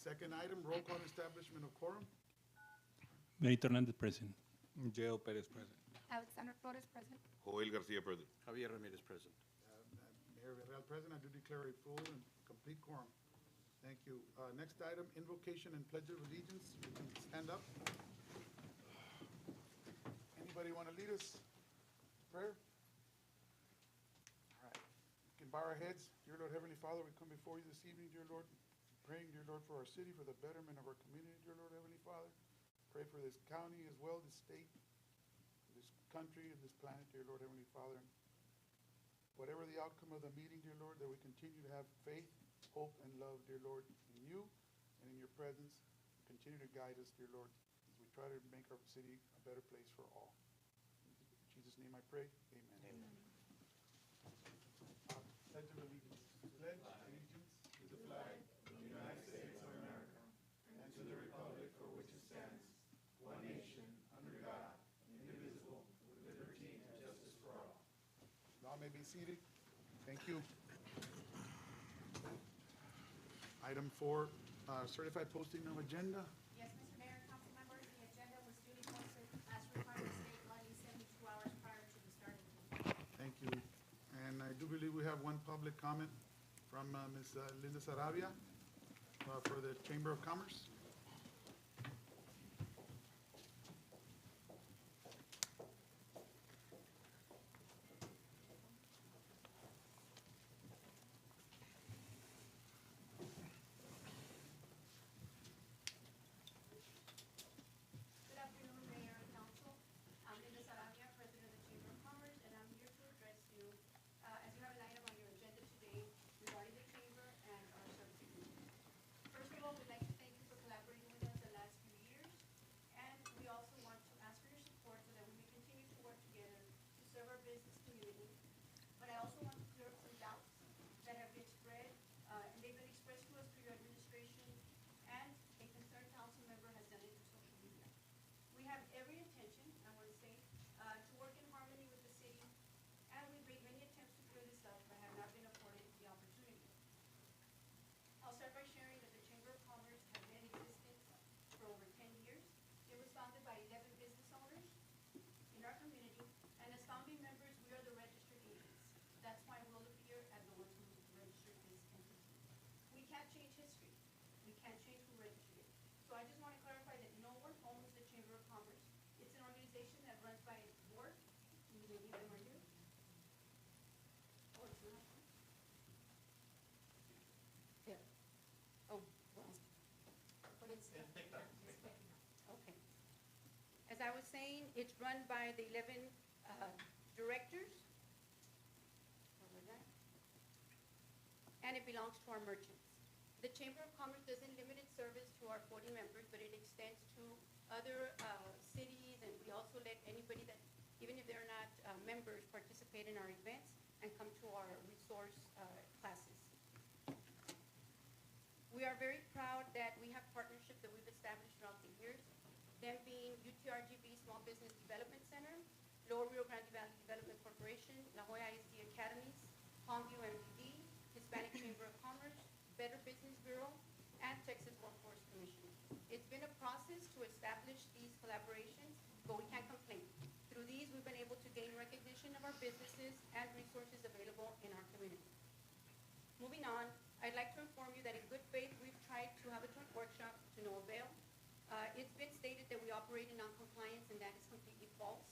Second item, roll call establishment of quorum. Benito Hernandez present. J.O. Perez present. Alexander Flores present. Joel Garcia present. Javier Ramirez present. Mayor Villarreal present. I do declare a full and complete quorum. Thank you. Next item, invocation and pledge of allegiance. You can stand up. Anybody want to lead us? Prayer? All right. We can bow our heads. Dear Lord, Heavenly Father, we come before you this evening, dear Lord, praying, dear Lord, for our city, for the betterment of our community, dear Lord, Heavenly Father. Pray for this county as well, this state, this country, and this planet, dear Lord, Heavenly Father. Whatever the outcome of the meeting, dear Lord, that we continue to have faith, hope, and love, dear Lord, in you and in your presence. Continue to guide us, dear Lord, as we try to make our city a better place for all. In Jesus' name I pray. Amen. Amen. Pledge of allegiance. Pledge allegiance to the flag of the United States of America and to the republic for which it stands, one nation, under God, indivisible, with liberty and justice for all. Y'all may be seated. Thank you. Item 4, certified posting of agenda. Yes, Mr. Mayor and council members, the agenda was duly posted as required by state law 72 hours prior to the start of the meeting. Thank you. And I do believe we have one public comment from Ms. Linda Saravia for the Chamber of Commerce. Good afternoon, Mayor and council. I'm Linda Saravia, President of the Chamber of Commerce, and I'm here to address you as you have an item on your agenda today regarding the chamber and our service agreement. First of all, we'd like to thank you for collaborating with us the last few years, and we also want to ask for your support so that we may continue to work together to serve our business community. But I also want to clear up some doubts that have been spread, and they've been expressed to us through your administration, and a concerned council member has done it through social media. We have every intention, I want to say, to work in harmony with the city, and we've made many attempts to clear this up, but have not been afforded the opportunity. I'll start by sharing that the Chamber of Commerce has been in existence for over 10 years. It was founded by 11 business owners in our community, and as founding members, we are the registered agents. That's why we'll appear as the ones who registered this entity. We can't change history. We can't change who registered it. So I just want to clarify that no one owns the Chamber of Commerce. It's an organization that runs by its board. Many of them are here. Oh, it's not. There. Oh, well. But it's. Okay. As I was saying, it's run by the 11 directors. Where was that? And it belongs to our merchants. The Chamber of Commerce doesn't limit its service to our 40 members, but it extends to other cities, and we also let anybody that, even if they're not members, participate in our events and come to our resource classes. We are very proud that we have partnerships that we've established throughout the years, them being UTRGV Small Business Development Center, Lower Rio Grande Valley Development Corporation, La Jolla ISD Academies, Palmview MPD, Hispanic Chamber of Commerce, Better Business Bureau, and Texas Workforce Commission. It's been a process to establish these collaborations, but we can't complain. Through these, we've been able to gain recognition of our businesses and resources available in our community. Moving on, I'd like to inform you that in good faith, we've tried to have a joint workshop to no avail. It's been stated that we operate in non-compliance, and that is completely false.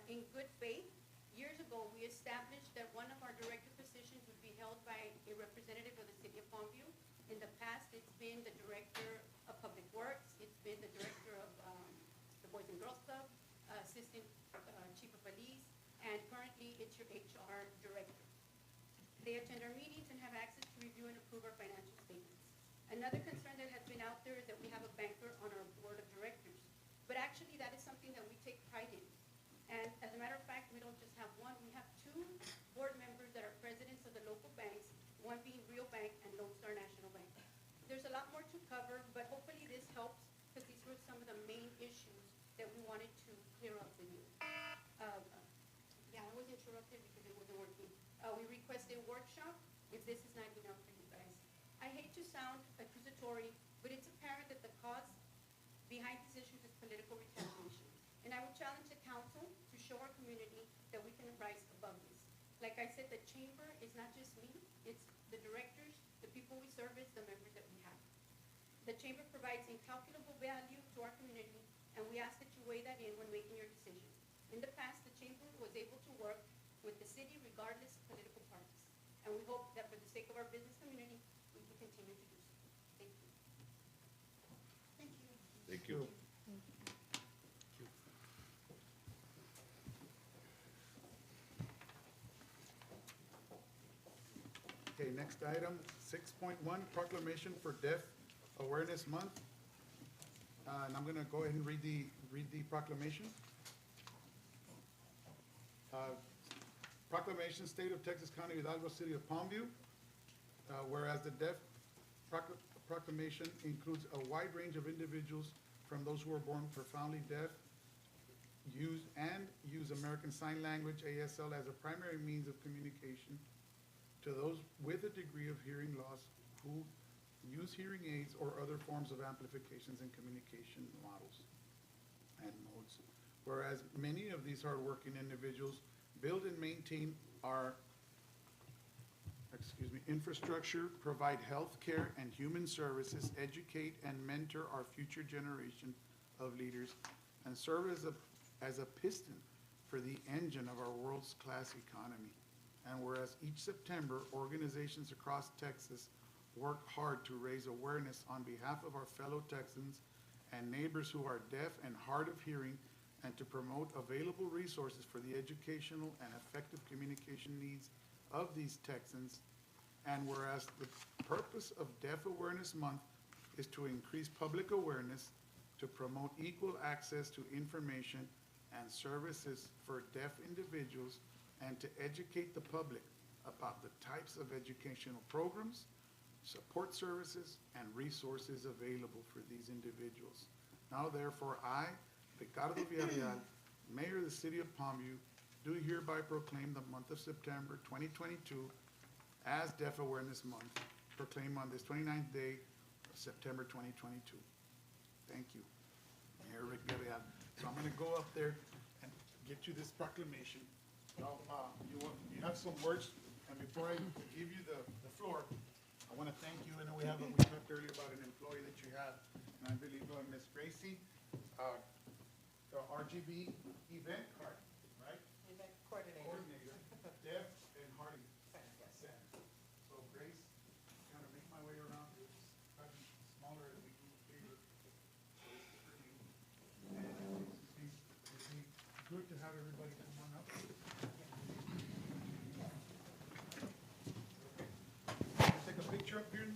In good faith, years ago, we established that one of our director positions would be held by a representative of the city of Palmview. In the past, it's been the director of Public Works, it's been the director of the Boys and Girls Club, assistant chief of police, and currently it's your HR director. They attend our meetings and have access to review and approve our financial statements. Another concern that has been out there is that we have a banker on our board of directors. But actually, that is something that we take pride in. And as a matter of fact, we don't just have one, we have 2 board members that are presidents of the local banks, one being Rio Bank and Lone Star National Bank. There's a lot more to cover, but hopefully this helps, because these were some of the main issues that we wanted to clear up with you. Yeah, I was interrupted because it wasn't working. We requested a workshop if this is not enough for you guys. I hate to sound accusatory, but it's apparent that the cause behind these issues is political retaliation. And I would challenge the council to show our community that we can rise above this. Like I said, the chamber is not just me, it's the directors, the people we service, the members that we have. The chamber provides incalculable value to our community, and we ask that you weigh that in when making your decisions. In the past, the chamber was able to work with the city regardless of political parties. And we hope that for the sake of our business community, we can continue to do so. Thank you. Thank you. Thank you. Okay, next item, 6.1, proclamation for Deaf Awareness Month. And I'm gonna go ahead and read the proclamation. Proclamation, State of Texas County, Hidalgo City of Palmview. Whereas the Deaf Proclamation includes a wide range of individuals from those who are born profoundly deaf, use American Sign Language, ASL, as a primary means of communication, to those with a degree of hearing loss who use hearing aids or other forms of amplifications and communication models and modes. Whereas many of these hardworking individuals build and maintain our infrastructure, provide health care and human services, educate and mentor our future generation of leaders, and serve as a piston for the engine of our world's class economy. And whereas each September, organizations across Texas work hard to raise awareness on behalf of our fellow Texans and neighbors who are deaf and hard of hearing, and to promote available resources for the educational and effective communication needs of these Texans. And whereas the purpose of Deaf Awareness Month is to increase public awareness, to promote equal access to information and services for deaf individuals, and to educate the public about the types of educational programs, support services, and resources available for these individuals. Now therefore, I, Ricardo Villarreal, Mayor of the City of Palmview, do hereby proclaim the month of September 2022 as Deaf Awareness Month, proclaimed on this 29th day of September 2022. Thank you, Mayor Rick Villarreal. So I'm gonna go up there and get you this proclamation. Now, you have some words, and before I give you the floor, I want to thank you. I know we talked earlier about an employee that you have, and I believe Miss Gracie, the RGB event card, right? Event coordinator. Deaf and Hardy. Yes. So Grace, kind of make my way around. It's probably smaller as we move bigger. So this is for you. And it'd be good to have everybody come on up. Take a picture up here.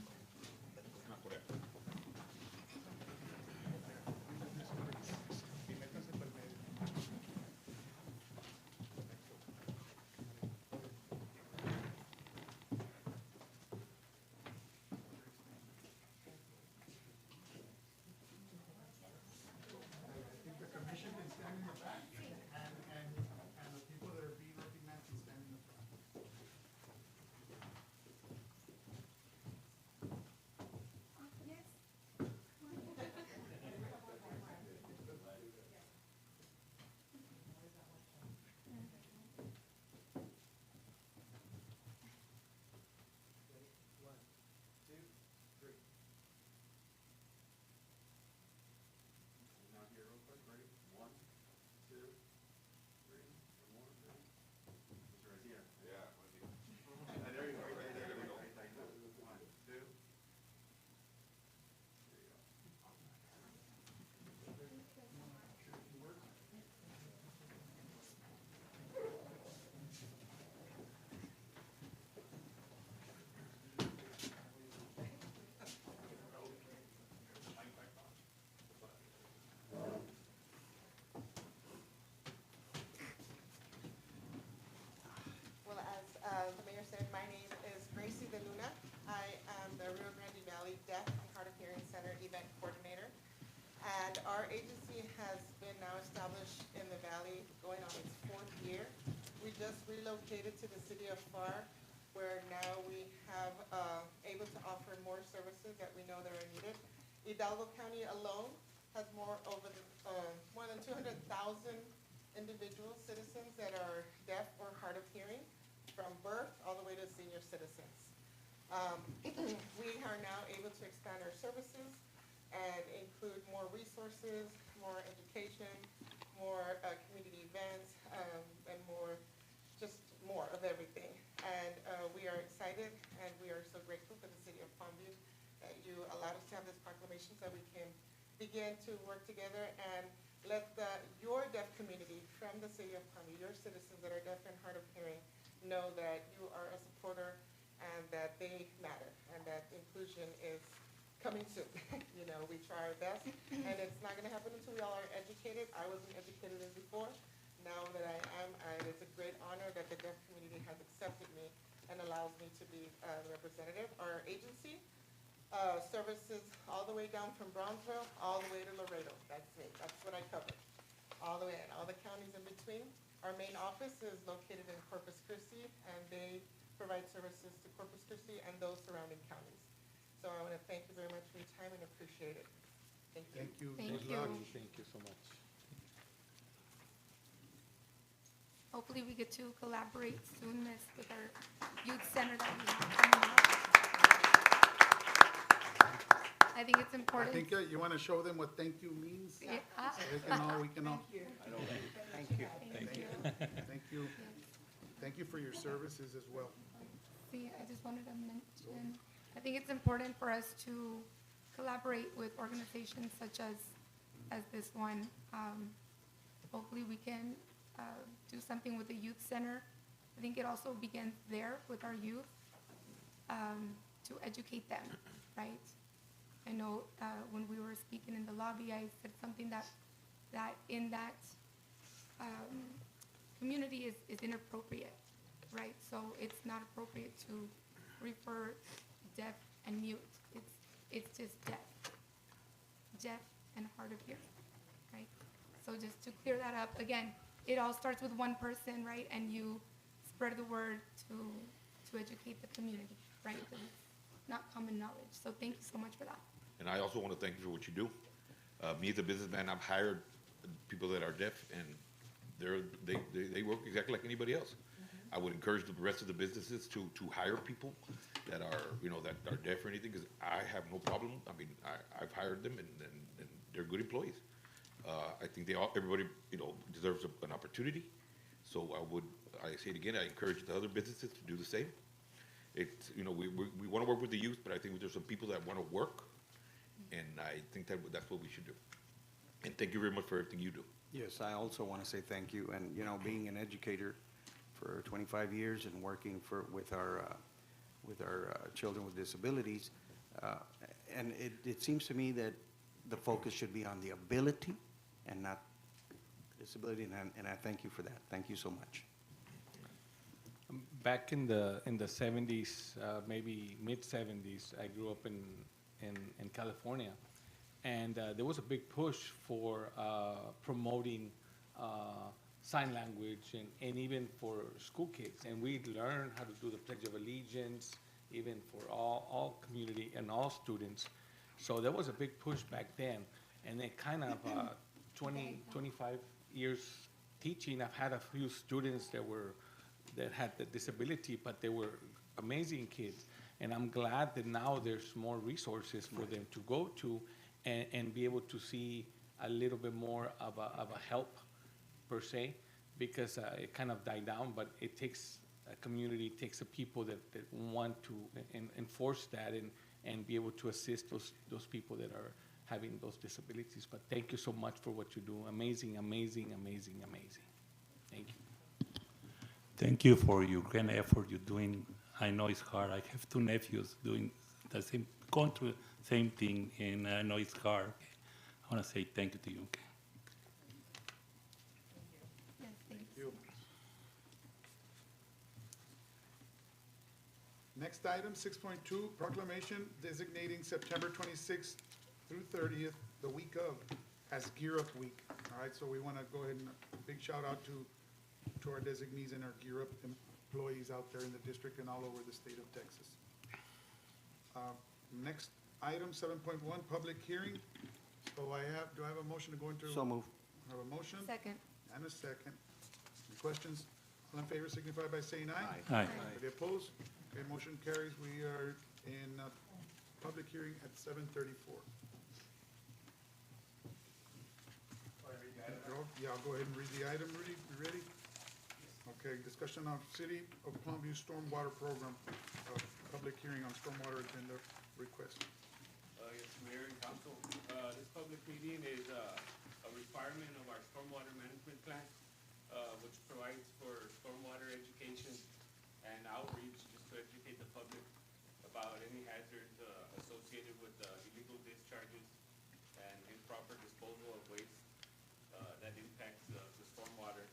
I think the commission can stand in the back, and the people that are being recognized can stand in the front. One, two, three. Now here real quick, ready? 1, 2, 3, and 1, 2. It's right here. Yeah. There you go, there you go. 1, 2. There you go. Well, as the mayor said, my name is Gracie De Luna. I am the Rio Grande Valley Deaf and Hard of Hearing Center event coordinator. And our agency has been now established in the valley going on its 4th year. We just relocated to the city of FAR, where now we have able to offer more services that we know that are needed. Hidalgo County alone has more than 200,000 individual citizens that are deaf or hard of hearing, from birth all the way to senior citizens. We are now able to expand our services and include more resources, more education, more community events, and more of everything. And we are excited, and we are so grateful for the city of Palmview that you allowed us to have this proclamation so we can begin to work together and let your deaf community from the city of Palmview, your citizens that are deaf and hard of hearing, know that you are a supporter and that they matter and that inclusion is coming soon. You know, we try our best, and it's not going to happen until we all are educated. I wasn't educated as before. Now that I am, it's a great honor that the deaf community has accepted me and allows me to be the representative. Our agency services all the way down from Brownsville, all the way to Laredo. That's it. That's what I cover. All the way, and all the counties in between. Our main office is located in Corpus Christi, and they provide services to Corpus Christi and those surrounding counties. So I want to thank you very much for your time and appreciate it. Thank you. Thank you. Thank Good you. luck. Thank you so much. Hopefully, we get to collaborate soon with our youth center that we have coming up. I think it's I important. think you want to show them what thank you means? Yeah. We can all. Thank you. Thank you. Thank you. Thank you for your services as well. See, I just wanted to mention, I think it's important for us to collaborate with organizations such as this one. Hopefully, we can do something with the youth center. I think it also begins there with our youth, to educate them, right? I know when we were speaking in the lobby, I said something that in that community is inappropriate, right? So it's not appropriate to refer deaf and mute. It's just deaf and hard of hearing, right? So just to clear that up, again, it all starts with one person, right? And you spread the word to educate the community, right? 'Cause it's not common knowledge. So thank you so much for that. And I also want to thank you for what you do. Me as a businessman, I've hired people that are deaf, and they work exactly like anybody else. I would encourage the rest of the businesses to hire people that are, that are deaf or anything, because I have no problem. I mean, I've hired them, and they're good employees. I think everybody, deserves an opportunity. So I say it again, I encourage the other businesses to do the same. It's, we want to work with the youth, but I think there's some people that want to work, and I think that's what we should do. And thank you very much for everything you do. Yes, I also want to say thank you. And, being an educator for 25 years and working with our children with disabilities, and it seems to me that the focus should be on the ability and not disability, and I thank you for that. Thank you so much. Back in the 70s, maybe mid-70s, I grew up in California, and there was a big push for promoting sign language and even for school kids. And we learned how to do the Pledge of Allegiance, even for all community and all students. So there was a big push back then. And then kind of 25 years teaching, I've had a few students that had the disability, but they were amazing kids. And I'm glad that now there's more resources for them to go to and be able to see a little bit more of a help per se, because it kind of died down, but it takes a community, it takes a people that want to enforce that and be able to assist those people that are having those disabilities. But thank you so much for what you do. Amazing, amazing, amazing, amazing. Thank you. Thank you for your grand effort you're doing. I know it's hard. I have two nephews doing going through the same thing, and I know it's hard. I want to say thank you to you. Okay? Yes, thanks. Thank you. Next item, 6.2, proclamation designating September 26th through 30th, the week of, as Gear Up Week. All right, so we want to go ahead and big shout out to our designees and our Gear Up employees out there in the district and all over the state of Texas. Next item 7.1, public hearing. So do I have a motion to go into? So move. I have a motion Second. and a second. Any questions? All in favor signify by saying aye. Aye. Any opposed? Okay, motion carries. We are in public hearing at 7:34. Yeah, I'll go ahead and read the item, Rudy. You ready? Okay, discussion of City of Palmview Stormwater Program, public hearing on stormwater agenda request. Yes, Mayor and Council, this public meeting is a requirement of our stormwater management plan, which provides for stormwater education and outreach, just to educate the public about any hazards associated with illegal discharges and improper disposal of waste that impacts the stormwater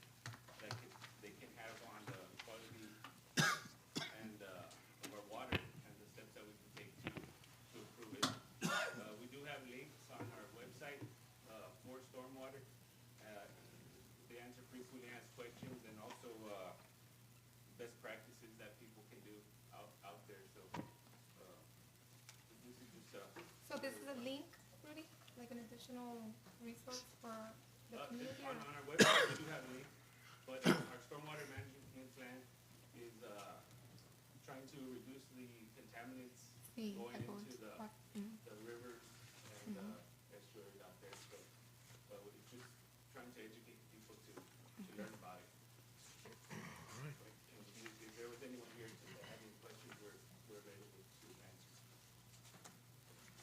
that they can have on the quality and of our water, and the steps that we can take to improve it. We do have links on our website for stormwater. They answer frequently asked questions, and also best practices that people can do out there. So this is just So this is a link, Rudy, like an additional resource for the community? on our website, we do have a link, but our stormwater management plan is trying to reduce the contaminants Sí, going that goes into the back. Mhm. the rivers and estuaries out there. So it's just trying to educate people to learn about it. And if there was anyone here that had any questions, we're available to answer.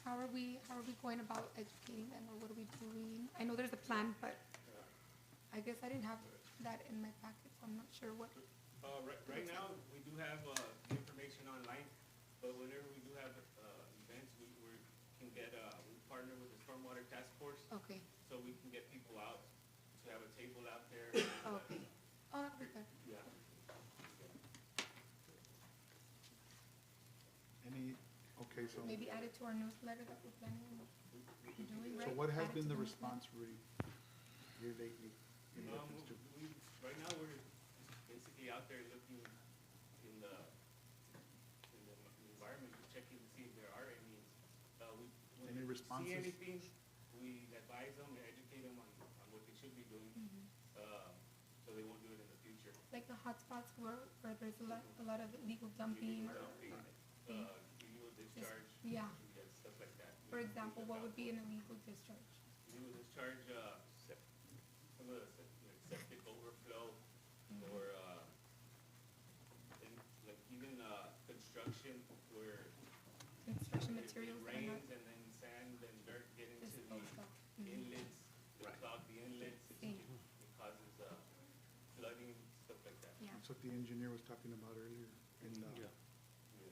How are we going about educating them, or what are we doing? I know there's a plan, but I guess I didn't have that in my packet, so I'm not sure what. Right now, we do have the information online, but whenever we do have events, we partner with the Stormwater Task Force, Okay, so we can get people out to have a table out there. okay. Oh, that'll be good. Yeah. Any, okay, so, Maybe add it to our newsletter that we're planning on doing, right? so what has Add it been to the newsletter. response, Rudy, here lately? in reference to- Right now, we're basically out there looking in the environment, just checking to see if there are any, when Any we responses? see anything, we advise them, educate them on what they should be doing, so they won't do it in the future. Like the hotspots where there's a lot of illegal dumping, or, Illegal discharge. yeah. Stuff like that. For example, what would be an illegal discharge? Illegal discharge, some of the septic overflow, or, like even, construction where Construction it materials that are rains not and then sand and dirt get into disposed of. the inlets, they clog the inlets, Sí. it causes, flooding, stuff like that. Yeah. That's what the engineer was talking about earlier in the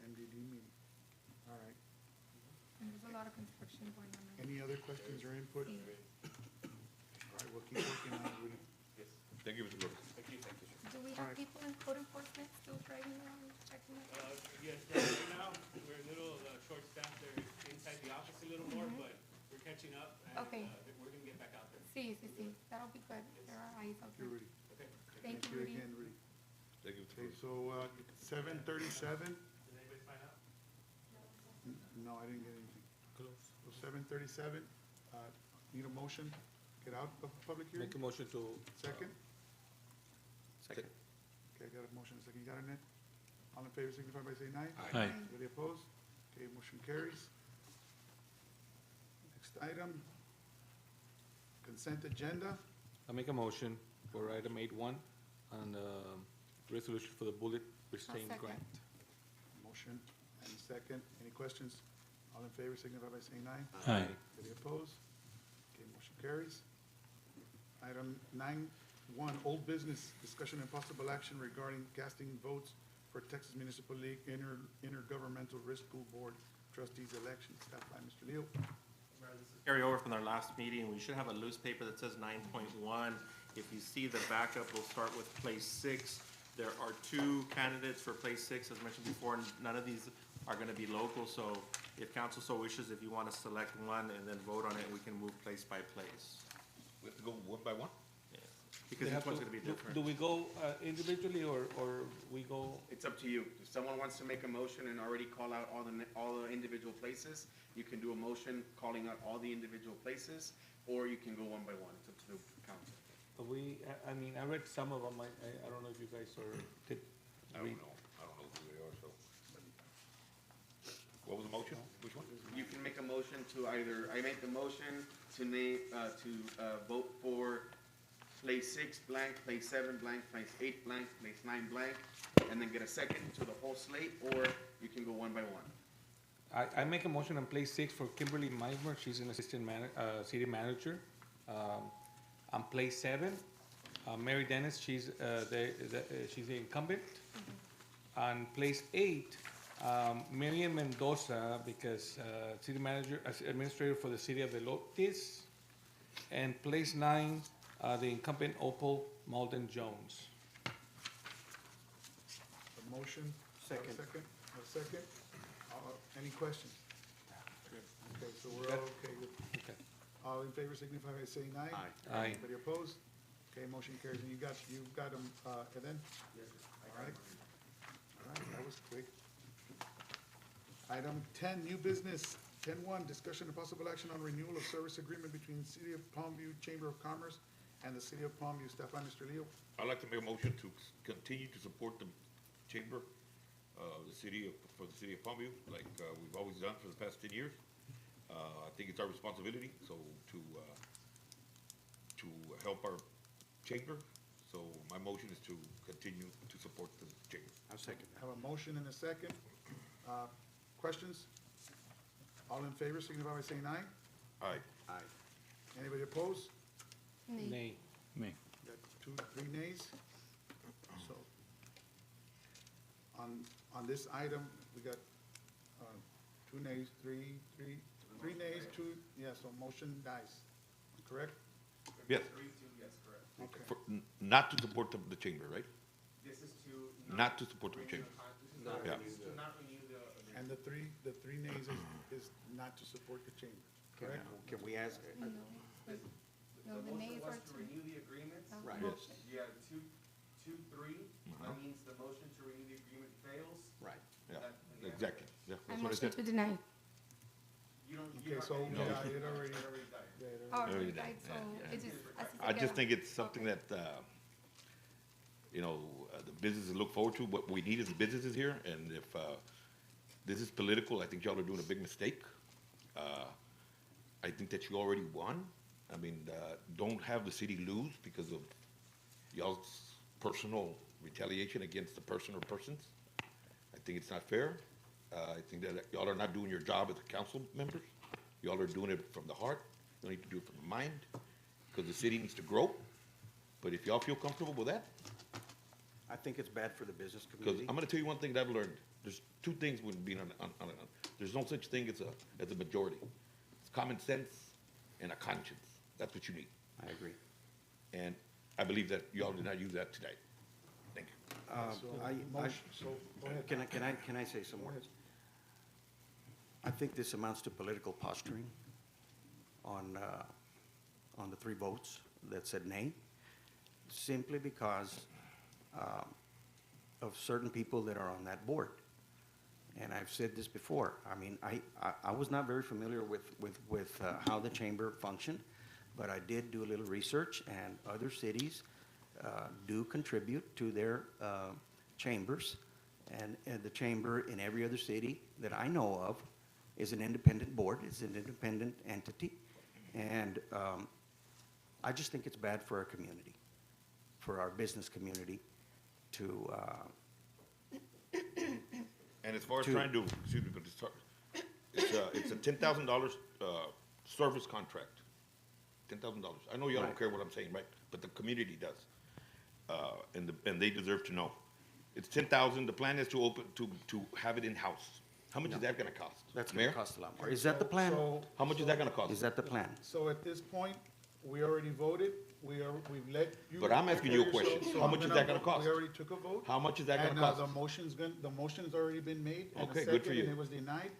MDD meeting. All right. And there's a lot of construction going on. right Any other questions or input? Sí. All right, we'll keep working on it, Rudy. Yes, Thank you, Mr. Lopez. thank you. Do we have people in code enforcement still driving around checking it? Yes, right now, we're a little short-staffed there inside the office a little more, but we're catching up, and Okay. We're gonna get back out there. Sí, sí, sí. That'll be good. There are eyes out Thank you, there. Rudy. Okay. Thank you, Rudy. again, Rudy. Thank you, Mr. Okay, Lopez. so, 7:37, Did anybody find out? no, I didn't get anything. So 7:37, need a motion, get out of public hearing? Make a motion to, Second? Second. Okay, I got a motion, second, you got it, Ned? All in favor, signify by saying aye. Aye. Anybody opposed? Okay, motion carries. Next item, consent agenda. I make a motion for item 8.1 on the resolution for the bullet restraint second. grant. Motion and second. Any questions? All in favor, signify by saying aye. Aye. Any opposed? Okay, motion carries. Item 9.1, old business, discussion and possible action regarding casting votes for Texas Municipal League Intergovernmental Risk Pool Board Trustees election. Staff by Mr. Leo. Carry over from our last meeting, we should have a loose paper that says 9.1. If you see the backup, we'll start with place 6. There are 2 candidates for place 6, as mentioned before, and none of these are gonna be local, so if council so wishes, if you wanna select one and then vote on it, we can move place by place. We have to go one by one? Yeah. because They each have one's to- gonna be do- different. Do we go individually or we go? It's up to you. If someone wants to make a motion and already call out all the individual places, you can do a motion calling out all the individual places, or you can go one by one. It's up to the council. I mean, I read some of them. I don't know if you guys did I read. don't know who they are, so. What was the motion? Which one? You can make a motion to either, I make the motion to vote for place 6 blank, place 7 blank, place 8 blank, place 9 blank, and then get a second to the whole slate, or you can go one by one. I make a motion on place 6 for Kimberly Meismer. She's an city manager. On place 7, Mary Dennis, she's the incumbent. On place 8, Miriam Mendoza, because city manager, administrator for the city of Elotes. And place 9, the incumbent Opal Malden Jones. A motion? Second. A second? Any questions? Okay, so we're all okay with, Okay. all in favor signify by saying aye. Aye. Aye. Anybody opposed? Okay, motion carries, and you got them, Eden? All right. All right, that was quick. Item 10, new business. 10-1, discussion and possible action on renewal of service agreement between the City of Palmview Chamber of Commerce and the City of Palmview. Staff by Mr. Leo. I'd like to make a motion to continue to support the chamber, for the city of Palmview, like, we've always done for the past 10 years. I think it's our responsibility, so to help our chamber. So my motion is to continue to support the chamber. I'll second that. Have a motion and a second. Questions? All in favor signify by saying aye. Aye. Aye. Anybody opposed? Nay. Me. Got 2, 3 nays. So, on this item, we got 2 nays, 3 nays, 2, yeah, so motion dies, correct? Yes, 3-2, yes, correct. Okay. not to support the chamber, right? This is to. Not to support the chamber. Yeah. This is to not renew the agreement. And the 3 nays is not to support the chamber, correct? Can we ask, No, The the motion nays was are to to. renew the agreement. Right. Yes. Yeah, 2-3, that means the motion to renew the agreement fails. right, Yeah, That- exactly, yeah, I that's what I motion said. to deny. You don't. Okay, so, you yeah, don't- it already, it already died. yeah, it Oh, already- right, right, so it just. I just think it's something that, the businesses look forward to. What we need is the businesses here, and if this is political, I think y'all are doing a big mistake. I think that you already won. I mean, don't have the city lose because of y'all's personal retaliation against the person or persons. I think it's not fair. I think that y'all are not doing your job as council members. Y'all are doing it from the heart. You need to do it from the mind, because the city needs to grow. But if y'all feel comfortable with that, I think it's bad for the business because community. I'm gonna tell you one thing that I've learned. There's 2 things when being there's no such thing as a majority. It's common sense and a conscience. That's what you need. I agree. And I believe that y'all did not use that today. Thank you. so, I- motion, so, go ahead. Can I say some Go ahead. words? I think this amounts to political posturing on the 3 votes that said nay, simply because of certain people that are on that board. And I've said this before. I mean, I was not very familiar with how the chamber functioned, but I did do a little research, and other cities do contribute to their chambers. And the chamber in every other city that I know of is an independent board, it's an independent entity. And I just think it's bad for our community, for our business community to, And as far as To- trying to, excuse me, but it's a $10,000 service contract. $10,000. I know y'all don't Right. care what I'm saying, right? But the community does. And they deserve to know. It's 10,000. The plan is to have it in-house. How much is that gonna cost? that's gonna Mayor? cost a lot more. Is that the plan? So- How much is that gonna cost? Is that the plan? So at this point, we already voted, we've let you. But I'm asking you a prepare yourself, question. so How I'm much is gonna that gonna vote. cost? We already took a vote. How much is that And gonna cost? the motion's already been made. And a Okay, good for second, you. and it was denied,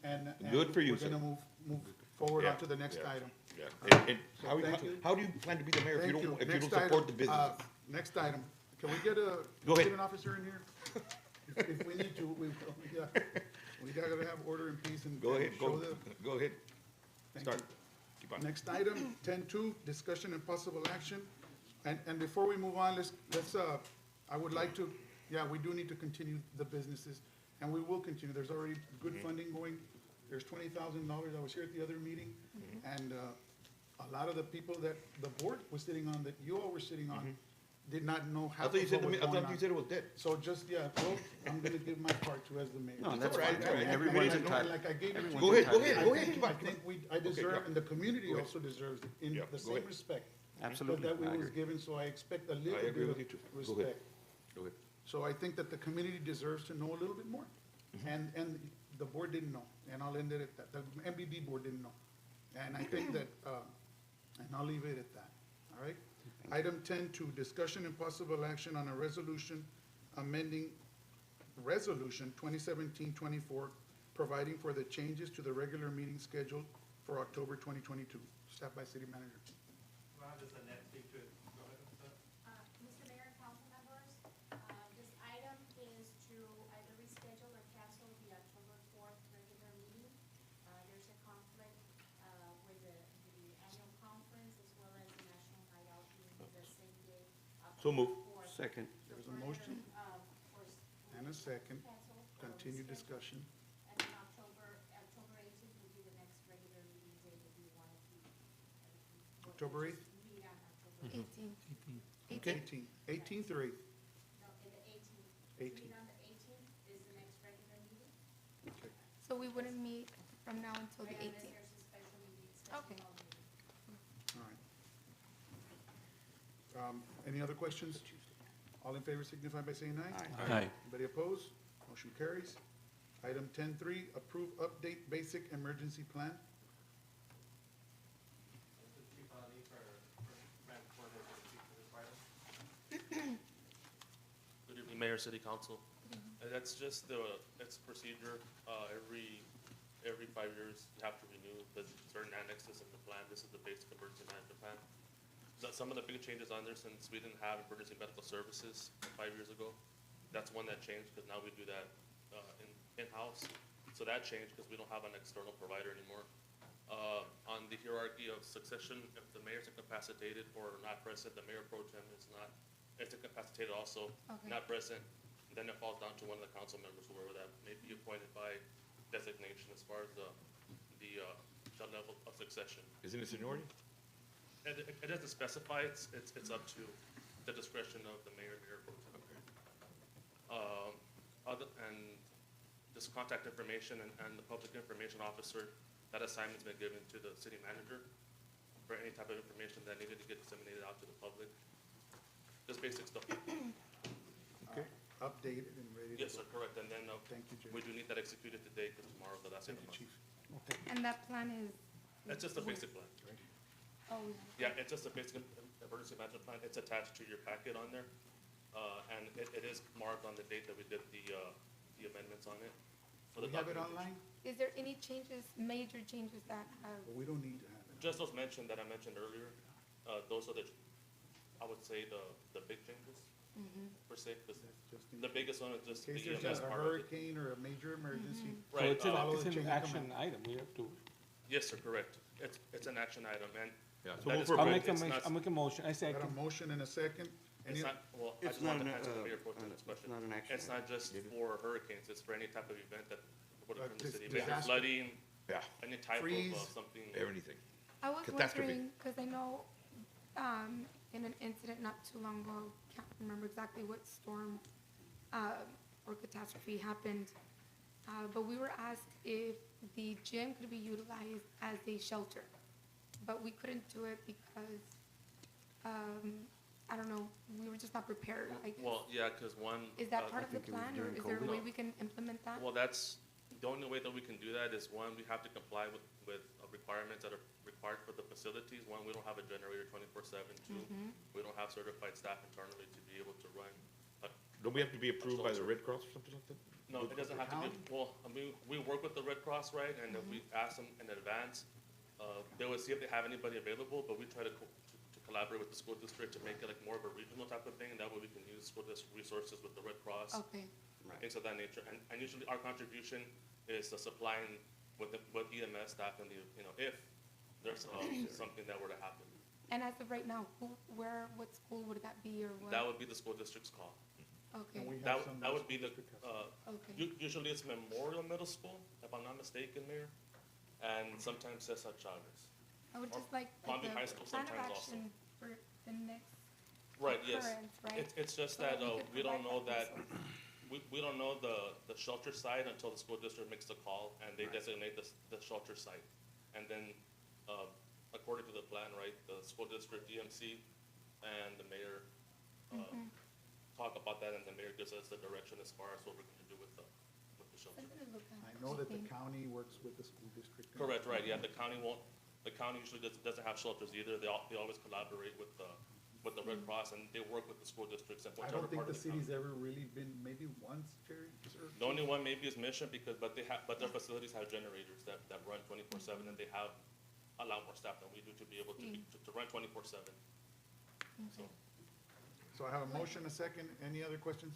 and Good for you, we're gonna sir. move forward Yeah, on to the next yeah. item. Yeah. And So thank you. how do you plan to be the mayor if you Thank don't, if you Next don't support item, the business? Next item, can we get a, Go ahead. get an officer in here? If we need to, we will, yeah. We gotta have order and peace and Go and ahead, show go, the. go ahead. Thank Start. you. Keep on. Next item, 10-2, discussion and possible action. And before we move on, let's, I would like to, yeah, we do need to continue the businesses, and we will continue. There's already good funding going. There's $20,000. I was here at the other meeting, and a lot of the people that the board was sitting on, that you all were sitting on, did not know I half thought of you said, what was I going thought you on. said it was dead. So just, yeah, well, I'm gonna give my part to as the mayor. No, that's all right, fine. it's all right. And everyone's And entitled. like I gave it to you. Go ahead, go entitled. ahead, I go ahead. think- Keep on, I keep on. think we, I Okay, deserve, yeah. and the community Go ahead. also deserves it, in Yeah, the go same ahead. respect. Absolutely, That we I was agree. given, so I expect a little I agree bit with of you too. Go ahead. respect. Go ahead. So I think that the community deserves to know a little bit more. And the board didn't know, and I'll end it at that. The MBB board didn't know. And I think that, and I'll leave it at that, all right? Item 10-2, discussion and possible action on a resolution amending Resolution 2017-24, providing for the changes to the regular meeting schedule for October 2022. Staff by City Manager. Mr. Mayor, council members, this item is to either reschedule or cancel the October 4th regular meeting. There's a conflict with the annual conference as well as the National Night Out being the same day. So move. October 4th. Second. So There's a for motion for and a second. cancel or Continued reschedule. discussion. And then October 18th will be the next regular meeting date if you want to. October 8th? Meet on October 18. 18th or 8th? No, in the 18th. 18th. Meet on the 18th is the next regular meeting. Okay. So we wouldn't meet from now until the Unless 18th. there's a special meeting, special Okay. call meeting. All right. Any other questions? All in favor signify by saying aye. Aye. Anybody opposed? Motion carries. Item 10-3, approve update basic emergency plan. Good evening, Mayor, City Council. That's just it's procedure. Every 5 years, you have to renew the certain annexes in the plan. This is the basic emergency management plan. Some of the big changes on there, since we didn't have emergency medical services 5 years ago, that's one that changed, because now we do that in-house. So that changed, because we don't have an external provider anymore. On the hierarchy of succession, if the mayor's incapacitated or not present, the mayor pro tem is incapacitated also, Okay. not present, then it falls down to one of the council members, whoever that may be appointed by designation as far as the level of succession. Isn't it seniority? It doesn't specify, it's up to the discretion of the mayor pro tem. And this contact information and the public information officer, that assignment's been given to the city manager for any type of information that needed to get disseminated out to the public. Just basic stuff. Okay. Updated and ready to Yes, go. sir, correct, and then Thank you, Jim. we do need that executed today, because tomorrow's the last day Thank of you, the month. Chief. And that plan is, It's just a basic plan. oh, Yeah, it's just a basic emergency management plan. It's attached to your packet on there. And it is marked on the date that we did the amendments on it. for the We have it documentation. online, is there any changes, major changes that have, but we don't need to have it. Just those mentioned that I mentioned earlier, those are I would say the big changes per se, because Just in the biggest one is in just the case there's EMS a part of it. hurricane or a major emergency. So Right, it's follow it's the chain an of action command. item, we have to. yes, sir, correct. It's an action item, and Yeah, so that move is for I'll correct. make a, It's mo- not- I'll make a motion, I Got a second. motion and a second. It's Any, not, well, I It's just want not to an, answer the uh, mayor pro tem's it's question. not an action It's not just for hurricanes, it's for any type of event that would occur in the dis- city, major disaster. flooding, Yeah, any type Freeze. of something. everything. I was Catastrophe. wondering, because I know, in an incident not too long ago, can't remember exactly what storm, or catastrophe happened, but we were asked if the gym could be utilized as a shelter, but we couldn't do it because, I don't know, we were just not prepared, I guess. Well, yeah, because one. Is that part of the think it was plan, or during is there a COVID. way we can implement that? Well, that's, the only way that we can do that is, one, we have to comply with requirements that are required for the facilities. One, we don't have a generator 24/7. Two, we don't have certified staff internally to be able to run. Don't we have to be approved by the Red Cross or something like that? No, it doesn't have to be, well, I mean, we work with the Red Cross, right? And if we ask them in advance, They would see if they have anybody available, but we try to collaborate with the school district to make it like more of a regional type of thing. That way we can use school district resources with the Red Cross, Okay, things of that nature. And usually our contribution is supplying with EMS staff and if there's something that were to happen. and as of right now, what school would that be or what? That would be the school district's call. Okay, And we That, have some that would be the, okay, usually it's Memorial Middle School, if I'm not mistaken, Mayor, and sometimes Cesar Chavez. I would just like Palmview the High School plan of sometimes also. action for the next Right, yes. occurrence, right? It's just So that, we could we don't know provide that, we don't know the shelter site until the school district makes the call and they designate the shelter site. And then, according to the plan, right, the school district, DMC, and the mayor, talk about that, and the mayor gives us the direction as far as what we're gonna do with the shelter. I know that the county works with the school district. Correct, right, yeah, the county usually doesn't have shelters either, they always collaborate with the Red Cross, and they work with the school districts and I whichever don't think part the of the county. city's ever really been, maybe once, Jerry, sir? The only one maybe is Mission, but their facilities have generators that run 24/7, and they have a lot more staff than we do to be able to run 24/7. So, So I have a motion, a second. Any other questions?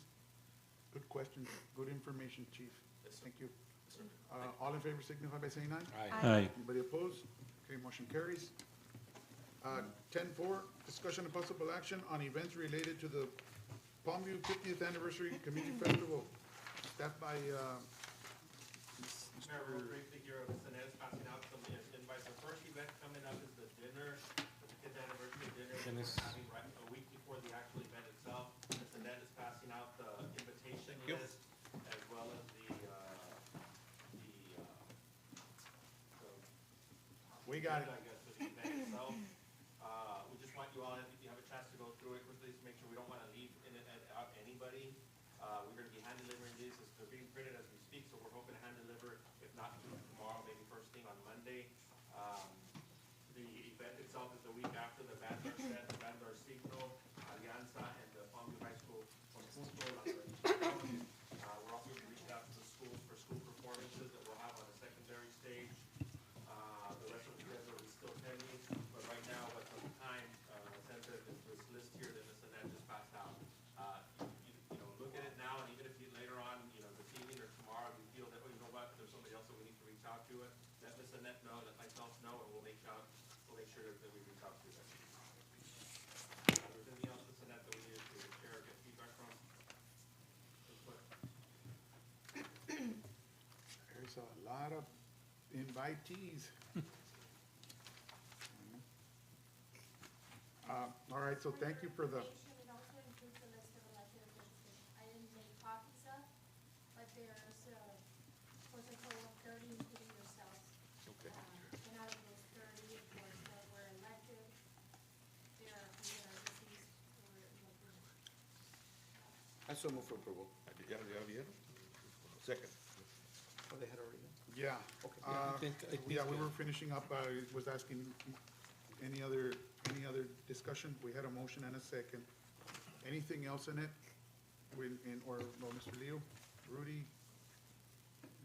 Good questions, good information, chief. Yes, sir. Thank you. yes, sir. All in favor signify by saying aye. Aye. Anybody opposed? Okay, motion carries. 10-4, discussion and possible action on events related to the Palmview 50th Anniversary Community Festival. Staffed by, Mayor, real briefly here, Ms. Inez passing out some invites. The first event coming up is the dinner, the 50th anniversary dinner that Dennis. we're having right a week before the actual event itself. Ms. Inez is passing out the invitation you. list as well as we got it. I guess, for the event itself. We just want you all, if you have a chance to go through it quickly, to make sure we don't want to leave in it out anybody. We're going to be hand delivering these, they're being printed as we speak, so we're hoping to hand deliver, if not tomorrow, maybe first thing on Monday. The event itself is the week after the bands are set, the bands are Signo, Alianza, and the Palmview High School, Conjunto, La Tradición. We're also going to reach out to the schools for school performances that we'll have on the secondary stage. The rest of the schedule is still pending, but right now, at some time, since this list here that Ms. Annette just passed out, look at it now, and even if you later on, this evening or tomorrow, you feel that, you know what, there's somebody else that we need to reach out to it, let Ms. Annette know, let myself know, and we'll make sure that we reach out to them. If there's anything else, Ms. Annette, that we need to share or get feedback from? There's a lot of invitees. All right, so thank you for the, It also includes a list of elected officials. I didn't make copies of, but there's, was a total of 30, including yourselves. Okay. And out of those 30, of course, that were elected, there are deceased or elected. I so move for approval. Second. Oh, they had already done? yeah. I think Yeah, we were finishing up, I was asking any other discussion? We had a motion and a second. Anything else in it? Or Mr. Leo, Rudy,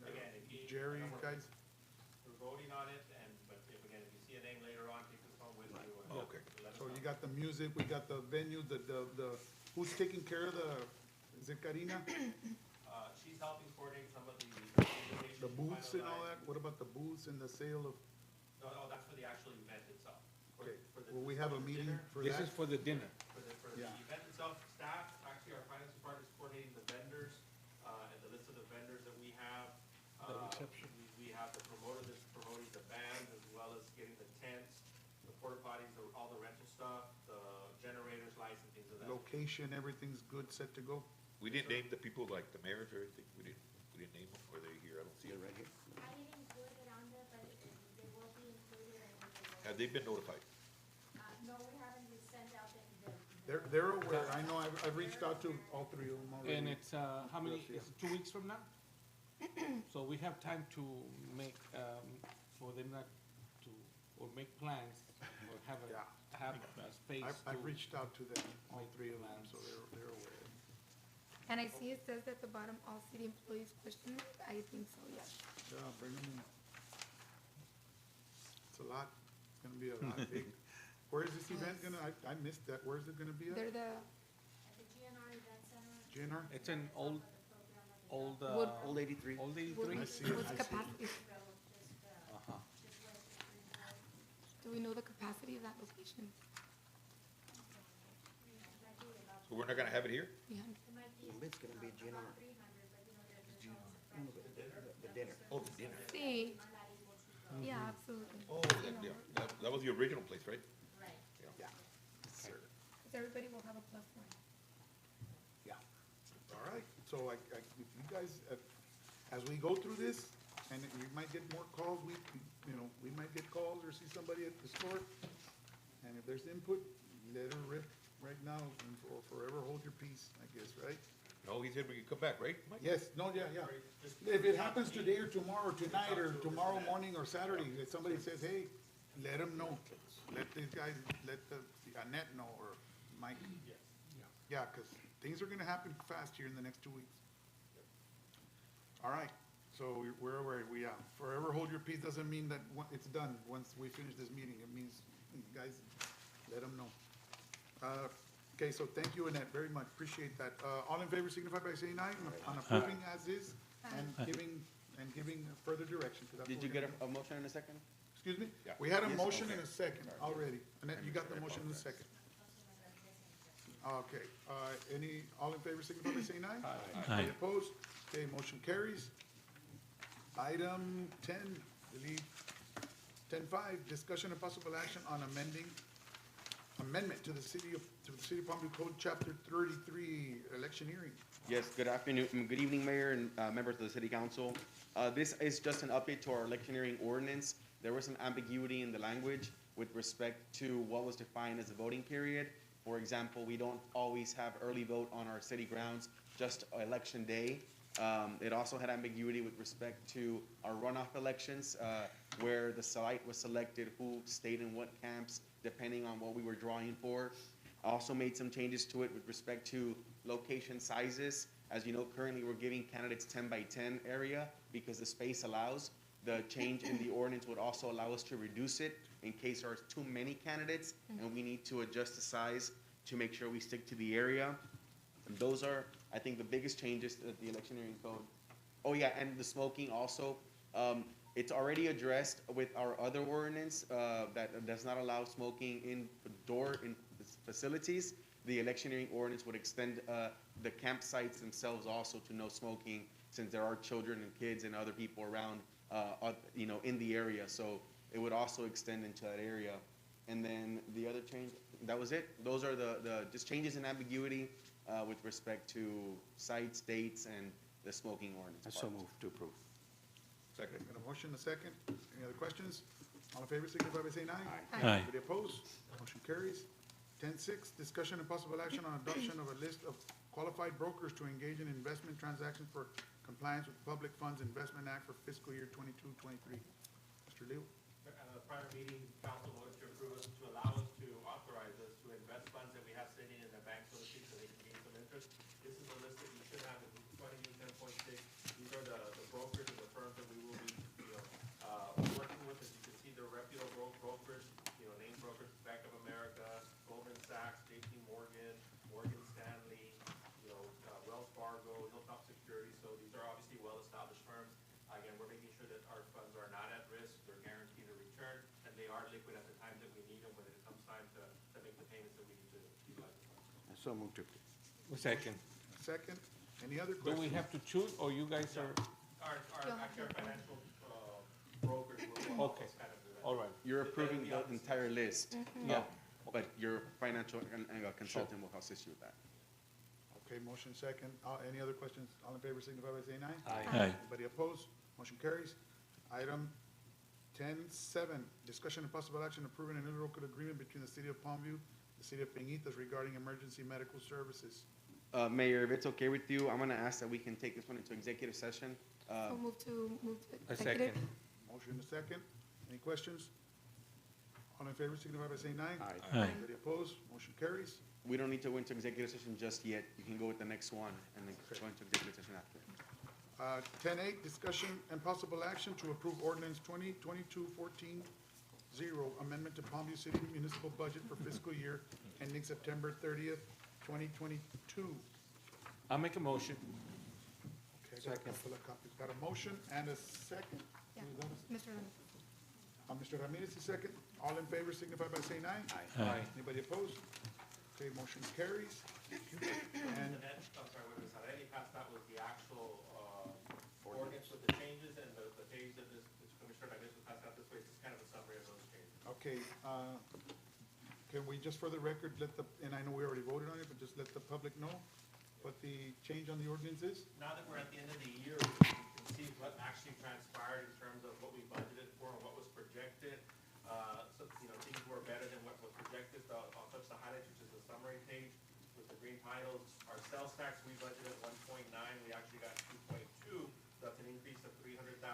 Again, if you. Jerry, guys? We're voting on it, but if you see a name later on, take this home with you. and Okay. let us So know. you got the music, we got the venue, who's taking care of is it Karina? She's helping coordinate some of the. The booths and all that? What about the booths and the sale of, No, that's for the actual event itself. okay, will we have a meeting for This that? is for the dinner. For the Yeah. event itself, staff, actually our finance department is coordinating the vendors, and the list of the vendors that we have. We have the promoting the band, as well as getting the tents, the porta potties, all the rental stuff, the generators, lights, and things of that. Location, everything's good, set to go? We didn't name the people like the mayors or anything, we didn't name them, or they here, I don't see They're it. right here. I didn't include it on there, but they will be included and we will. Have they been notified? No, we haven't, we sent out the. They're aware, I know, I've reached out to all three of them already. And it's, how many, Yes, yeah. it's 2 weeks from now? So we have time to make, for them not to, or make plans, or have Yeah. a space to. I've reached out to them, all make three of them, plans. so they're aware. And I see it says at the bottom, all city employees question mark. I think so, yes. Yeah, bring them in. So a lot, it's gonna be a lot big. Where is this event gonna, I missed that, where's it gonna be at? They're the At the GNR Event Center. GNR? It's an old, For the program of the old, Old 83. old what, 83? I see it, what's I see it. capacity? railroad, just Uh-huh. west of Supreme Court. Do we know the capacity of that location? It might be about, So we're not gonna have it here? Yeah. it might be It's gonna be GNR. about 300, but there's also The dinner. Oh, the dinner. See, are not able to go. yeah, absolutely. Oh, yeah, that was the original place, right? Right. Yeah. Because everybody will have a plus one. Yeah. All right, so if you guys, as we go through this, and we might get more calls, we might get calls or see somebody at the store. And if there's input, let her rip right now, or forever hold your peace, I guess, right? No, he said we could come back, right? Mike? Yes, no, yeah, yeah. If it happens today or tomorrow, tonight, or tomorrow morning or Saturday, if somebody says, hey, let them know. Let these guys, let the Annette know, or Mike. Yeah, because things are gonna happen fast here in the next 2 weeks. All right, so where were we at? Forever hold your peace doesn't mean that it's done once we finish this meeting. It means, guys, let them know. Okay, so thank you, Annette, very much, appreciate that. All in favor signify by saying aye on approving as is and giving further direction. 'cause that's Did what you we're get gonna do. a motion in a second? Excuse me? Yeah. We had a Yes, motion okay. and a second already. Annette, you got the motion in a second. Okay, all in favor signify by saying aye. Aye. Any opposed? Okay, motion carries. Item 10, delete. 10.5, discussion and possible action on amendment to the City of Palmview Code, Chapter 33, electioneering. Yes, good afternoon, good evening, Mayor and members of the City Council. This is just an update to our electioneering ordinance. There was some ambiguity in the language with respect to what was defined as a voting period. For example, we don't always have early vote on our city grounds, just election day. It also had ambiguity with respect to our runoff elections, where the site was selected, who stayed in what camps, depending on what we were drawing for. Also made some changes to it with respect to location sizes. As you know, currently we're giving candidates 10 by 10 area because the space allows. The change in the ordinance would also allow us to reduce it in case there are too many candidates and we need to adjust the size to make sure we stick to the area. And those are, I think, the biggest changes to the electioneering code. Oh yeah, and the smoking also. It's already addressed with our other ordinance that does not allow smoking in facilities. The electioneering ordinance would extend the campsites themselves also to no smoking, since there are children and kids and other people around, in the area. So it would also extend into that area. And then the other change, that was it. Those are the just changes in ambiguity with respect to sites, dates, and the smoking ordinance. I so move to approve. Second. Got a motion, a second. Any other questions? All in favor signify by saying aye. Aye. Anybody opposed? Motion carries. 10.6, discussion and possible action on adoption of a list of qualified brokers to engage in investment transactions for compliance with Public Funds Investment Act for fiscal year 22-23. Mr. Leo? At a prior meeting, council voted to approve us, to allow us to authorize us to invest funds that we have sitting in the bank, so to speak, so they can gain some interest. This is a list that you should have, it's 20U 10.6. These are the brokers and the firms that we will be, working with. As you can see, they're reputable brokers, name brokers, Bank of America, Goldman Sachs, JP Morgan, Morgan Stanley, Wells Fargo, Hilltop Securities. So these are obviously well-established firms. Again, we're making sure that our funds are not at risk, they're guaranteed a return, and they are liquid at the time that we need them when it comes time to make the payments that we need to utilize the funds. I so move to approve. Second. Second. Any other Do we questions? have to choose, or you guys are, Our financial brokers will Okay. kind of do that. all right, You're approving the entire list. yeah. But your financial consultant will assist you with that. Okay, motion second. Any other questions? All in favor signify by saying aye. Aye. Anybody opposed? Motion carries. Item 10.7, discussion and possible action approving an interlocal agreement between the City of Palmview, the City of Peñitas regarding emergency medical services. Mayor, if it's okay with you, I'm gonna ask that we can take this one into executive session. So move to A executive. second. Motion a second. Any questions? All in favor signify by saying aye. Aye. Anybody opposed? Motion carries. We don't need to go into executive session just yet. You can go with the next one and then go into executive session after. 10.8, discussion and possible action to approve ordinance 2022-14 amendment to Palmview City Municipal Budget for fiscal year ending September 30th, 2022. I'll make a motion. Okay, got a couple of copies. Got a motion and a second. Yeah, Who is that? Mr. Ramirez. Mr. Ramirez is second. All in favor signify by saying aye. Aye. Anybody opposed? Okay, motion carries. And And then, I'm sorry, wait a minute, I already passed out with the actual, ordinance with the changes and the page that this Commissioner Ramirez will pass out this way, it's just kind of a summary of those changes. okay, can we just for the record let the, and I know we already voted on it, but just let the public know what the change on the ordinance is? Now that we're at the end of the year, we can see what actually transpired in terms of what we budgeted for and what was projected. So, you know, things were better than what was projected. I'll touch the highlights, which is the summary page with the green titles. Our sales tax, we budgeted 1.9, we actually got 2.2. That's an increase of 300,000.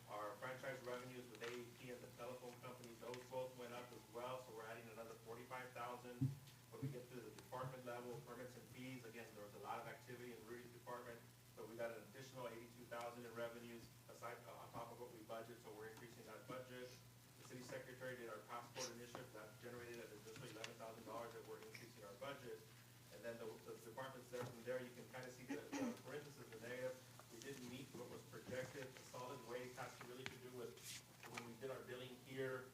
Our franchise revenues with AAP and the telephone company, those both went up as well, so we're adding another 45,000. When we get to the department level, permits and fees, again, there was a lot of activity in Rudy's department, so we got an additional 82,000 in revenues aside, on top of what we budget, so we're increasing that budget. The city secretary did our passport initiative, that generated an additional $11,000 that we're increasing our budget. And then the departments there, from there, you can kind of see the parentheses, the negative. We didn't meet what was projected. The solid waste has to really to do with, when we did our billing here,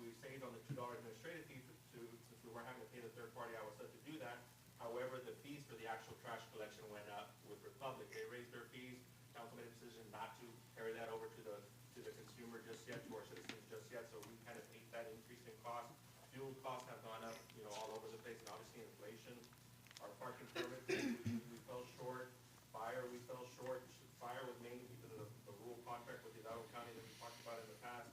we saved on the $2 administrative fee since we weren't having to pay the third-party hours to do that. However, the fees for the actual trash collection went up with Republic. They raised their fees. Council made a decision not to carry that over to the consumer just yet, to our citizens just yet, so we kind of ate that increase in cost. Fuel costs have gone up, you know, all over the place, and obviously inflation. Our parking permits, we fell short. Fire, we fell short. Fire was mainly because of the rural contract with Hidalgo County that we talked about in the past.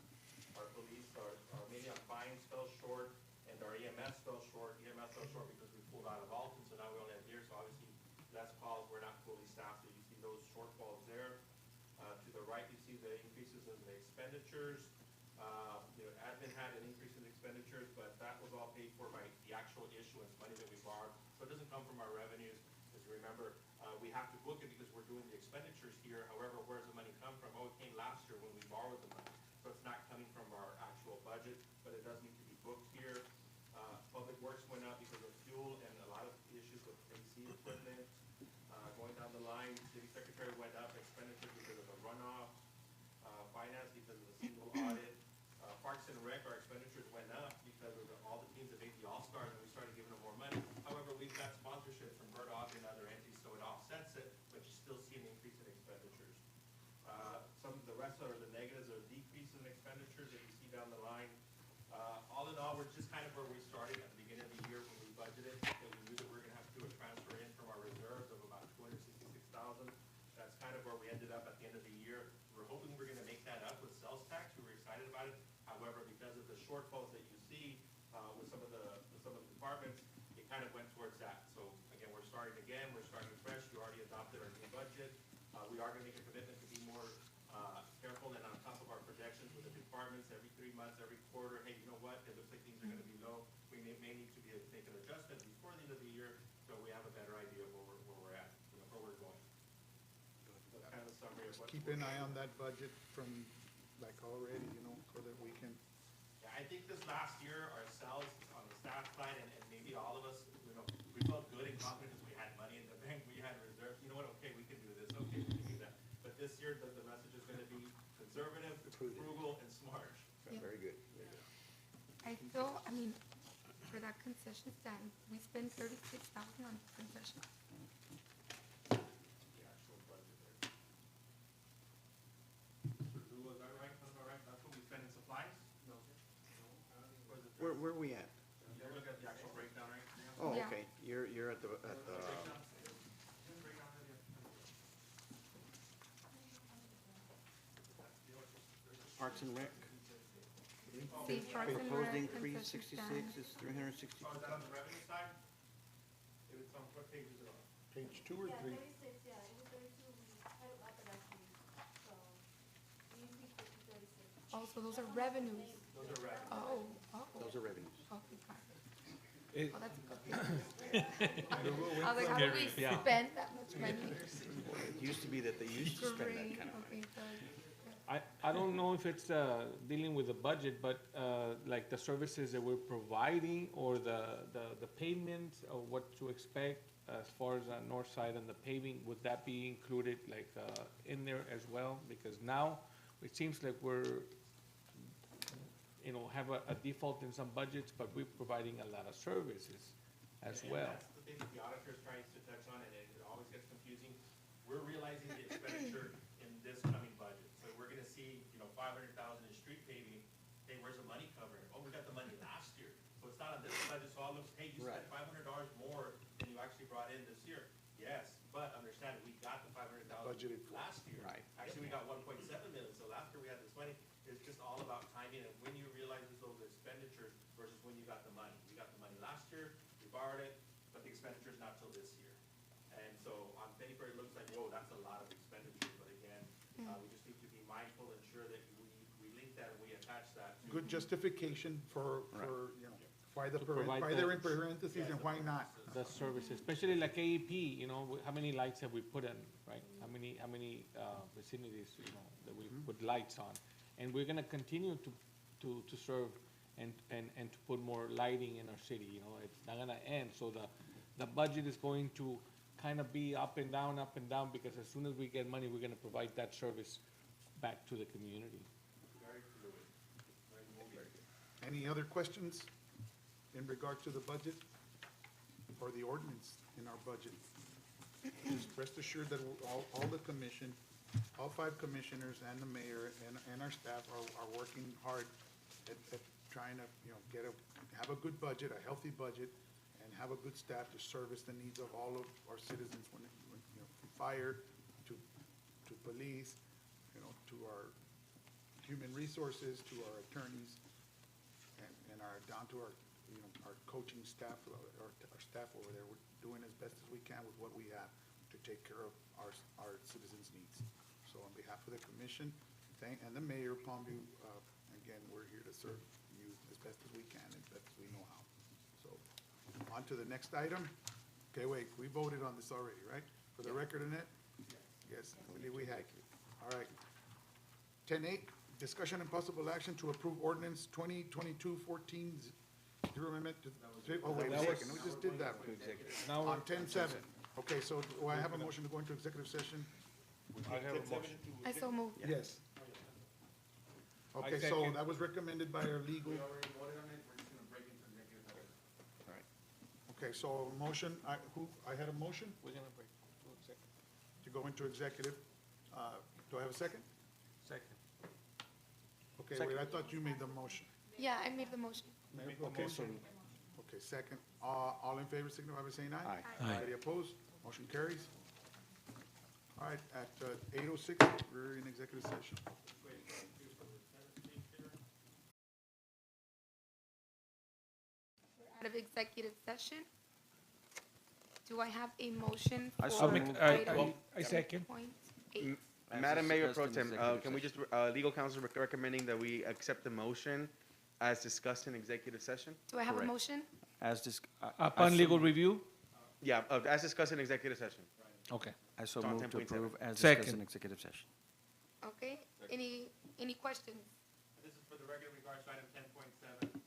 Our police, our mainly on fines fell short, and our EMS fell short. EMS fell short because we pulled out of Alton, so now we only have here, so obviously less calls, we're not fully staffed, so you see those shortfalls there. To the right, you see the increases in the expenditures. You know, admin had an increase in expenditures, but that was all paid for by the actual issuance, money that we borrowed. So it doesn't come from our revenues. As you remember, we have to book it because we're doing the expenditures here. However, where's the money come from? Oh, it came last year when we borrowed the money. So it's not coming from our actual budget, but it does need to be booked here. Public Works went up because of fuel and a lot of issues with AC equipment. Going down the line, City Secretary went up expenditures because of the runoff. Finance because of the single audit. Parks and Rec, our expenditures went up because of all the teams that made the All-Stars, and we started giving them more money. However, we've got sponsorship from Murdoch and other entities, so it offsets it, but you still see an increase in expenditures. Some of the rest are the negatives or decrease in expenditures that you see down the line. All in all, we're just kind of where we started at the beginning of the year when we budgeted, that we knew that we were gonna have to do a transfer in from our reserves of about 266,000. That's kind of where we ended up at the end of the year. We're hoping we're gonna make that up with sales tax. We were excited about it. However, because of the shortfalls that you see, with some of the departments, it kind of went towards that. So again, we're starting fresh. You already adopted our new budget. We are gonna make a commitment to be more, careful and on top of our projections with the departments every 3 months, every quarter. Hey, you know what? It looks like things are gonna be low. We may need to make an adjustment before the end of the year, so we have a better idea of where we're at, you know, where we're going. That's kind of a summary of what. Keep an eye on that budget from, like, already, you know, so that we can, Yeah, I think this last year, ourselves, on the staff side, and maybe all of us, you know, we felt good and confident because we had money in the bank, we had reserves. You know what, okay, we can do this, okay, we can do that. But this year, the message is gonna be conservative, frugal, and smart. Yeah. Very good, very good. I feel, I mean, for that concession stand, we spend 36,000 on concessions. The actual budget there. So, was that right? Was that right? That's what we spend in supplies? No. Where are we at? You look at the actual breakdown, right? Oh, Yeah. okay, you're at the, Parks and Rec. See, Parks and Proposed Rec, increase concession 66 stand. is 360. Oh, is that on the revenue side? It was on, what page is it on? page 2 or 3? 36, yeah, it was 32, we had it up at actually, so we increased it to 36. Oh, so those are revenues. Those are revenue. Oh. Those are revenues. Okay, fine. It- Oh, that's good. I was like, how do we Yeah. spend that much money? It used to be that they used to spend that Great, kind of money. okay, good. I don't know if it's dealing with the budget, but like the services that we're providing or the pavement or what to expect as far as the north side and the paving, would that be included like in there as well? Because now it seems like we're, you know, have a default in some budgets, but we're providing a lot of services as And well. that's the thing that the auditor is trying to touch on, and it always gets confusing. We're realizing the expenditure in this coming budget. So we're gonna see, you know, 500,000 in street paving. Hey, where's the money covering? Oh, we got the money last year. So it's not on this budget, so all looks, hey, you spent $500 more than you actually brought in this year. Yes, but understand, we got the 500,000 Budgeted for. last year. Right. Actually, we got 1.7 million, so last year we had this money. It's just all about timing and when you realize those expenditures versus when you got the money. We got the money last year, we borrowed it, but the expenditure's not till this year. And so on paper, it looks like, whoa, that's a lot of expenditures, but again, we just need to be mindful and ensure that we link that and we attach that to. Good justification for, you know, why the, To provide why they're the- in parentheses and why not. The services, especially like AEP, you know, how many lights have we put in, right? How many vicinities, you know, that we put lights on? And we're gonna continue to serve and to put more lighting in our city, you know, it's not gonna end. So the budget is going to kind of be up and down, because as soon as we get money, we're gonna provide that service back to the community. Very fluid, very moving. Any other questions in regard to the budget or the ordinance in our budget? Just rest assured that all the commission, all 5 commissioners and the mayor and our staff are working hard at trying to, you know, have a good budget, a healthy budget, and have a good staff to service the needs of all of our citizens when you know, from fire to police, you know, to our human resources, to our attorneys, and down to our, you know, our coaching staff, our staff over there. We're doing as best as we can with what we have to take care of our citizens' needs. So on behalf of the commission, and the mayor of Palmview, again, we're here to serve you as best as we can, as best as we know how. So, on to the next item. Okay, wait, we voted on this already, right? For the record, Annette? Yes, I believe we had. All right. 10-8, discussion and possible action to approve ordinance 2022-14, zero amendment to, oh, wait a That was- second, we just did that one. Now, On 10-7. Okay, so do I have a motion to go into executive session? I have a motion. I so move. Yes. I Okay, so second. that was recommended by our legal. We already voted on it, we're just gonna break into executive session. Okay, so motion, I had a motion We're gonna break to executive. to go into executive. Do I have a second? Second. Okay, wait, I thought you made the motion. Yeah, I made the motion. Okay, so, okay, second. All in favor, signify by saying aye. Aye. Any opposed? Motion carries. All right, at 8:06, we're in executive session. Out of executive session. Do I have a motion I for so moved. item I second. 10.8? Madam Mayor Pro discussed in Tem, executive can we just, legal counsel recommending that we accept the motion as discussed in executive session? Do I have a Correct. motion? As dis, Upon legal review? Yeah, as discussed in executive session. Okay. I so on move to 10.7. approve as discussed Second. in executive session. Okay, any questions? This is for the regular regards to item 10.7,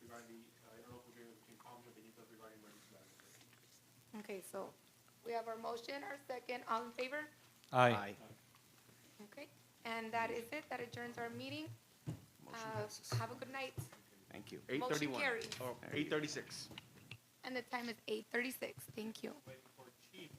regarding the interlocal agreement between Palmview and Benito regarding emergency management. Okay, so we have our motion, our second, all in favor? Aye. Okay, and that is it, that adjourns our meeting. Motion passes. Have a good night, Thank you. 8:31. carries. Oh, 8:36. and the time is 8:36, thank you. Wait, for chief,